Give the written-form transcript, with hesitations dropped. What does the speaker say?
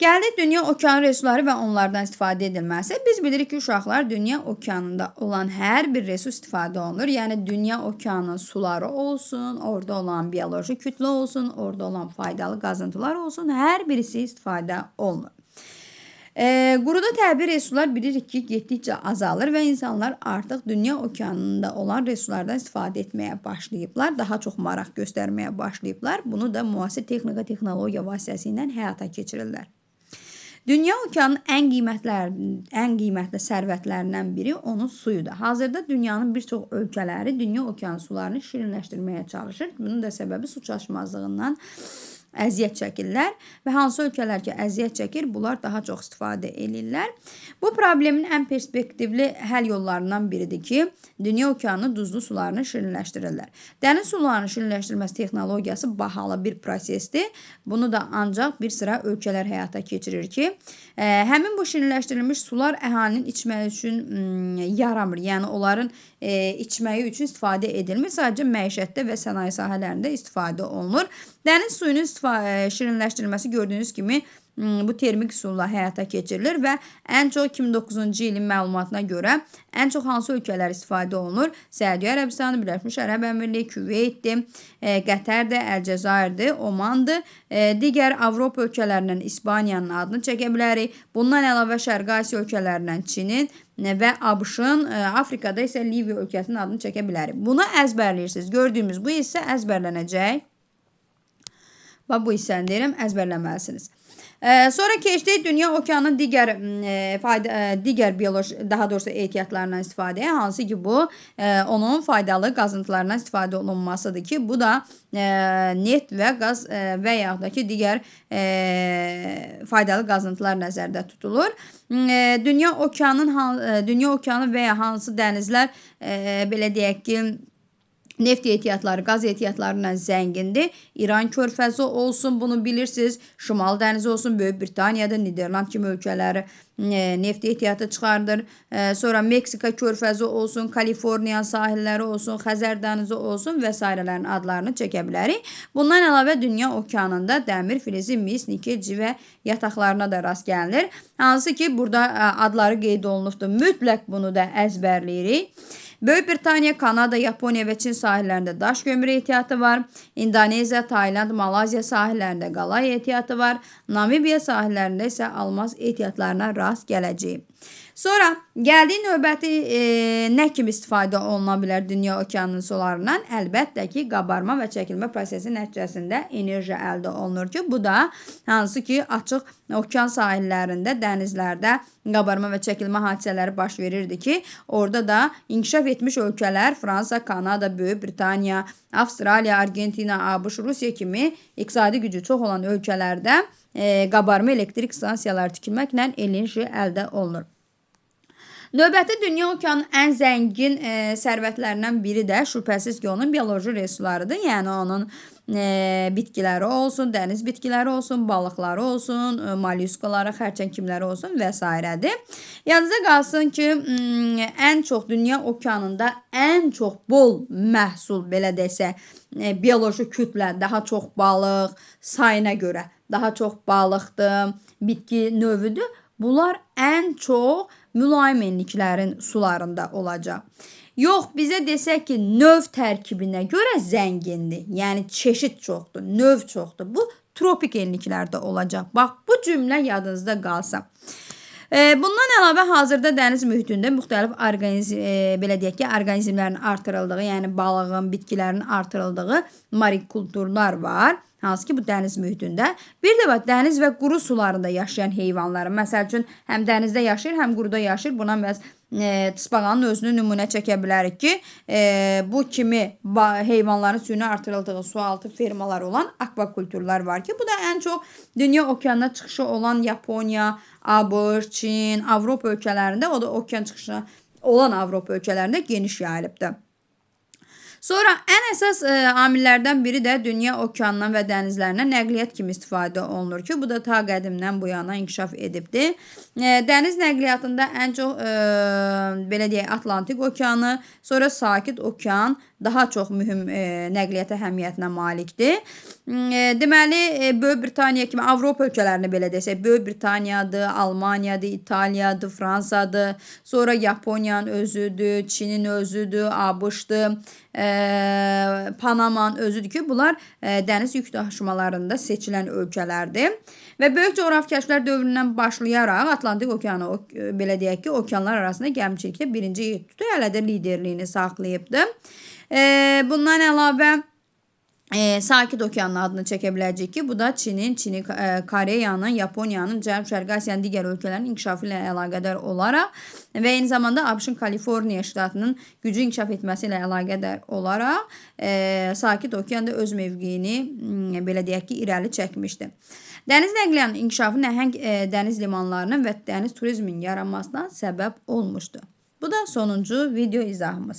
Gəldik dünya okean resursları və onlardan istifadə edilməsi. Biz bilirik ki, uşaqlar dünya okeanında olan hər bir resurs istifadə olunur. Yəni dünya okeanının suları olsun, orada olan bioloji kütlə olsun, orada olan faydalı qazıntılar olsun, hər birisi istifadə olunur. Quruda təbii resurslar bilirik ki, getdikcə azalır və insanlar artıq dünya okeanında olan resurslardan istifadə etməyə başlayıblar. Daha çox maraq göstərməyə başlayıblar. Bunu da müasir texnika, texnologiya vasitəsilə həyata keçirirlər. Dünya okeanının ən qiymətli sərvətlərindən biri onun suyudur. Hazırda dünyanın bir çox ölkələri dünya okeanı sularını şirinləşdirməyə çalışır. Bunun da səbəbi su çatışmazlığından əziyyət çəkirlər və hansı ölkələr ki, əziyyət çəkir, bunlar daha çox istifadə edirlər. Bu problemin ən perspektivli həll yollarından biridir ki, dünya okeanının duzlu sularını şirinləşdirirlər. Dəniz sularının şirinləşdirilməsi texnologiyası bahalı bir prosesdir. Bunu da ancaq bir sıra ölkələr həyata keçirir ki, həmin bu şirinləşdirilmiş sular əhalinin içməyi üçün yaramır. Yəni, onların içməyi üçün istifadə edilmir. Sadəcə məişətdə və sənaye sahələrində istifadə olunur. Dəniz suyunun şirinləşdirilməsi gördüyünüz kimi bu termik üsulla həyata keçirilir və ən çox 2009-cu ilin məlumatına görə ən çox hansı ölkələr istifadə olunur? Səudiyyə Ərəbistanı, Birləşmiş Ərəb Əmirliyi, Küveytdir, Qətərdir, Əlcəzairdir, Omandır. Digər Avropa ölkələrindən İspaniyanın adını çəkə bilərik. Bundan əlavə Şərqi Asiya ölkələrindən Çinin və ABŞ-ın, Afrikada isə Liviya ölkəsinin adını çəkə bilərik. Bunu əzbərləyirsiniz. Gördüyümüz bu hissə əzbərlənəcək. Və bu hissəni deyirəm, əzbərləməlisiniz. Sonra keçdik dünya okeanının digər bioloji, daha doğrusu ehtiyatlarından istifadəyə, hansı ki bu onun faydalı qazıntılarından istifadə olunmasıdır ki, bu da neft və qaz və yaxud da ki digər faydalı qazıntılar nəzərdə tutulur. Dünya okeanı və ya hansı dənizlər belə deyək ki, neft ehtiyatları, qaz ehtiyatlarından zəngindir. İran körfəzi olsun, bunu bilirsiniz. Şimal dənizi olsun, Böyük Britaniyada, Niderland kimi ölkələri neft ehtiyatı çıxardır. Sonra Meksika körfəzi olsun, Kaliforniya sahilləri olsun, Xəzər dənizi olsun və s.'lərin adlarını çəkə bilərik. Bundan əlavə dünya okeanında dəmir, filizi, mis, nikel, civə yataqlarına da rast gəlinir. Hansı ki, burada adları qeyd olunubdur. Mütləq bunu da əzbərləyirik. Böyük Britaniya, Kanada, Yaponiya və Çin sahillərində daş kömürü ehtiyatı var. İndoneziya, Tayland, Malazya sahillərində qalay ehtiyatı var. Namibiya sahillərində isə almaz ehtiyatlarına rast gələcəyik. Sonra gəldiyi növbəti nə kimi istifadə oluna bilər dünya okeanının sularından? Əlbəttə ki, qabarma və çəkilmə prosesi nəticəsində enerji əldə olunur ki, bu da hansı ki, açıq okean sahillərində, dənizlərdə qabarma və çəkilmə hadisələri baş verirdi ki, orada da inkişaf etmiş ölkələr Fransa, Kanada, Böyük Britaniya, Avstraliya, Argentina, ABŞ, Rusiya kimi iqtisadi gücü çox olan ölkələrdə qabarma elektrik stansiyaları tikilməklə enerji əldə olunur. Növbəti dünya okeanının ən zəngin sərvətlərindən biri də şübhəsiz ki, onun bioloji resurslarıdır. Yəni, onun bitkiləri olsun, dəniz bitkiləri olsun, balıqları olsun, mollyuskaları, xərçəngkimləri olsun və s.dir. Yadınızda qalsın ki, ən çox dünya okeanında ən çox bol məhsul, belə desək, bioloji kütlə, daha çox balıq sayına görə, daha çox balıqdır, bitki növüdür. Bunlar ən çox mülayim enliklərin sularında olacaq. Yox, bizə desək ki, növ tərkibinə görə zəngindir. Yəni, çeşid çoxdur, növ çoxdur. Bu, tropik enliklərdə olacaq. Bax, bu cümlə yadınızda qalsa. Bundan əlavə hazırda dəniz mühitində müxtəlif belə deyək ki, orqanizmlərin artırıldığı, yəni balığın, bitkilərin artırıldığı marikulturlar var. Hansı ki, bu dəniz mühitində. Bir də dəniz və quru sularında yaşayan heyvanları, məsəl üçün, həm dənizdə yaşayır, həm quruda yaşayır. Buna biz tısbağanın özünü nümunə çəkə bilərik ki, bu kimi heyvanların suyunu artırıldığı sualtı fermalar olan akvakulturlar var ki, bu da ən çox dünya okeanına çıxışı olan Yaponiya, ABŞ, Çin, Avropa ölkələrində, o da okean çıxışı olan Avropa ölkələrində geniş yayılıbdır. Sonra ən əsas amillərdən biri də dünya okeanından və dənizlərindən nəqliyyat kimi istifadə olunur ki, bu da ta qədimdən bu yana inkişaf edibdir. Dəniz nəqliyyatında ən çox belə deyək Atlantik okeanı, sonra Sakit okean daha çox mühüm nəqliyyat əhəmiyyətinə malikdir. Deməli, Böyük Britaniya kimi Avropa ölkələrini belə desək, Böyük Britaniyadır, Almaniyadır, İtaliyadır, Fransadır, sonra Yaponiyanın özüdür, Çinin özüdür, ABŞ-dır, Panamanın özüdür ki, bunlar dəniz yük daşımalarında seçilən ölkələrdir. Və böyük coğrafi kəşflər dövründən başlayaraq Atlantik okeanı, belə deyək ki, okeanlar arasında gəmiçilikdə birinci yer tutur, hələ də liderliyini saxlayıbdır. Bundan əlavə Sakit Okeanın adını çəkə biləcəyik ki, bu da Çinin, Koreyanın, Yaponiyanın, Cənub-Şərqi Asiyanın digər ölkələrin inkişafı ilə əlaqədar olaraq və eyni zamanda ABŞ-ın Kaliforniya ştatının gücü inkişaf etməsi ilə əlaqədar olaraq Sakit Okeanda öz mövqeyini belə deyək ki, irəli çəkmişdi. Dəniz nəqliyyatının inkişafı nəhəng dəniz limanlarının və dəniz turizminin yaranmasına səbəb olmuşdu. Bu da sonuncu video izahımız.